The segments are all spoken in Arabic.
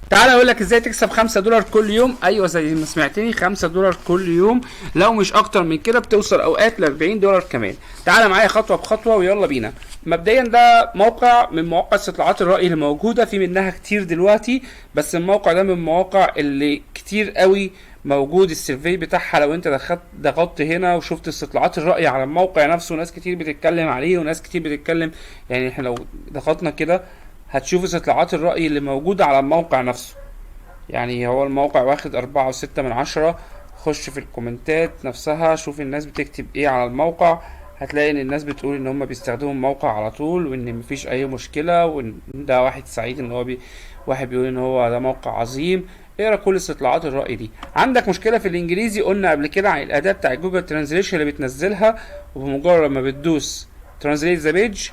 تعالى اقول لك ازاي تكسب $5 كل يوم. ايوه زي ما سمعتني، $5 كل يوم، لو مش اكتر من كده، بتوصل اوقات ل $40 كمان. تعالى معايا خطوه بخطوه ويلا بينا. مبدئيا ده موقع من مواقع استطلاعات الرأي اللي موجوده، في منها كتير دلوقتي، بس الموقع ده من المواقع اللي كتير قوي موجود السيرفي بتاعها. لو انت ضغطت هنا وشفت استطلاعات الرأي على الموقع نفسه، ناس كتير بتتكلم عليه وناس كتير بتتكلم. يعني احنا لو ضغطنا كده هتشوف استطلاعات الرأي اللي موجودة على الموقع نفسه. يعني هو الموقع واخد 4.6 من 10. خش في الكومنتات نفسها، شوف الناس بتكتب ايه على الموقع. هتلاقي ان الناس بتقول ان هم بيستخدموا الموقع على طول، وان مفيش اي مشكلة، وان ده واحد سعيد ان هو واحد بيقول ان هو ده موقع عظيم. اقرا كل استطلاعات الرأي دي. عندك مشكلة في الانجليزي، قلنا قبل كده عن الاداة بتاع جوجل ترانزليشن اللي بتنزلها، وبمجرد ما بتدوس ترانزليت ذا بيج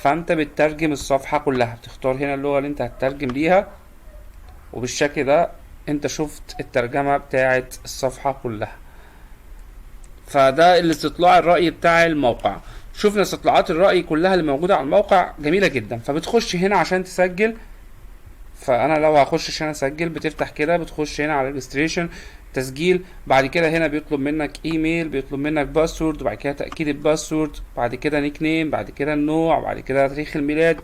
فانت بتترجم الصفحة كلها. بتختار هنا اللغة اللي انت هتترجم ليها، وبالشكل ده انت شفت الترجمة بتاعت الصفحة كلها. فده الاستطلاع الرأي بتاع الموقع. شفنا استطلاعات الرأي كلها اللي موجودة على الموقع، جميلة جدا. فبتخش هنا عشان تسجل. فانا لو هخش عشان اسجل، بتفتح كده، بتخش هنا على ريجستريشن، تسجيل. بعد كده هنا بيطلب منك ايميل، بيطلب منك باسورد، وبعد كده تأكيد الباسورد، بعد كده نيك نيم، بعد كده النوع، بعد كده تاريخ الميلاد،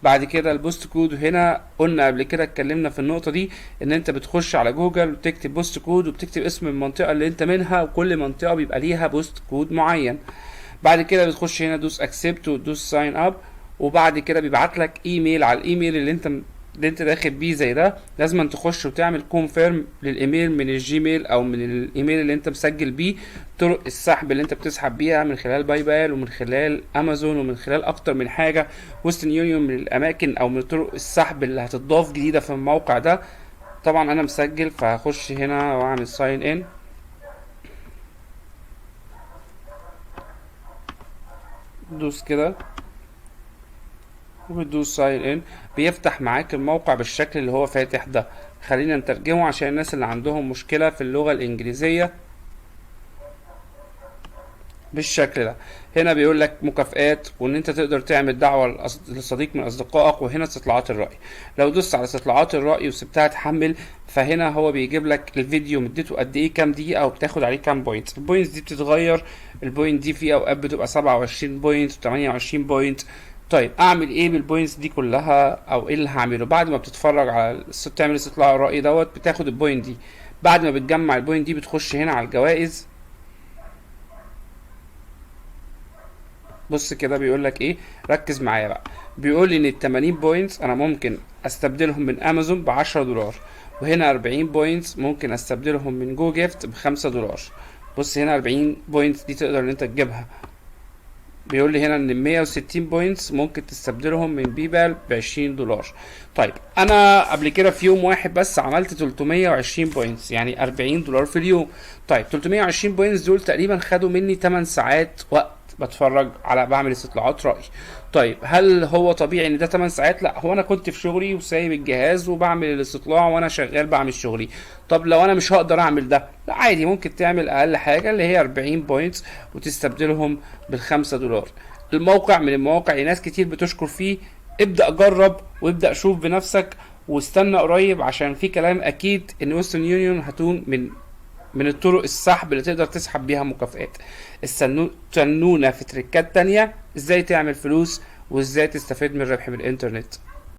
بعد كده البوست كود. وهنا قلنا قبل كده اتكلمنا في النقطة دي، ان انت بتخش على جوجل وتكتب بوست كود وبتكتب اسم المنطقة اللي انت منها، وكل منطقة بيبقى ليها بوست كود معين. بعد كده بتخش هنا دوس اكسبت وتدوس ساين اب، وبعد كده بيبعت لك ايميل على الايميل اللي انت داخل بيه. زي ده لازم تخش وتعمل كونفيرم للايميل من الجيميل او من الايميل اللي انت مسجل بيه. طرق السحب اللي انت بتسحب بيها من خلال باي بال، ومن خلال امازون، ومن خلال اكتر من حاجه. ويسترن يونيون من الاماكن او من طرق السحب اللي هتضاف جديده في الموقع ده. طبعا انا مسجل، فهخش هنا واعمل ساين ان. دوس كده وبتدوس ساين ان، بيفتح معاك الموقع بالشكل اللي هو فاتح ده. خلينا نترجمه عشان الناس اللي عندهم مشكلة في اللغة الانجليزية. بالشكل ده هنا بيقول لك مكافآت، وان انت تقدر تعمل دعوة لصديق من اصدقائك. وهنا استطلاعات الرأي. لو دوست على استطلاعات الرأي وسبتها تحمل، فهنا هو بيجيب لك الفيديو مدته قد ايه، كام دقيقة، وبتاخد عليه كام بوينت. البوينتس دي بتتغير. البوينت دي في اوقات بتبقى 27 بوينت و28 بوينت. طيب اعمل ايه بالبوينتس دي كلها، او ايه اللي هعمله بعد ما بتتفرج على تعمل استطلاع الرأي دوت؟ بتاخد البوينت دي. بعد ما بتجمع البوينت دي بتخش هنا على الجوائز. بص كده بيقول لك ايه، ركز معايا بقى. بيقول لي ان ال 80 بوينتس انا ممكن استبدلهم من امازون ب $10، وهنا 40 بوينتس ممكن استبدلهم من جو جيفت ب $5. بص هنا 40 بوينتس دي تقدر ان انت تجيبها. بيقول لي هنا ان 160 بوينتس ممكن تستبدلهم من بيبال ب $20. طيب انا قبل كده في يوم واحد بس عملت 320 بوينتس، يعني $40 في اليوم. طيب 320 بوينتس دول تقريبا خدوا مني 8 ساعات وقت بتفرج على بعمل استطلاعات رأي. طيب هل هو طبيعي ان ده 8 ساعات؟ لا، هو انا كنت في شغلي وسايب الجهاز وبعمل الاستطلاع وانا شغال بعمل شغلي. طب لو انا مش هقدر اعمل ده، لا عادي، ممكن تعمل اقل حاجة اللي هي 40 بوينتس وتستبدلهم $5. الموقع من المواقع اللي ناس كتير بتشكر فيه. ابدأ جرب وابدأ شوف بنفسك، واستنى قريب عشان في كلام اكيد ان ويسترن يونيون هتكون من الطرق السحب اللي تقدر تسحب بيها مكافآت. استنونا في تريكات تانية ازاي تعمل فلوس وازاي تستفيد من الربح من الانترنت.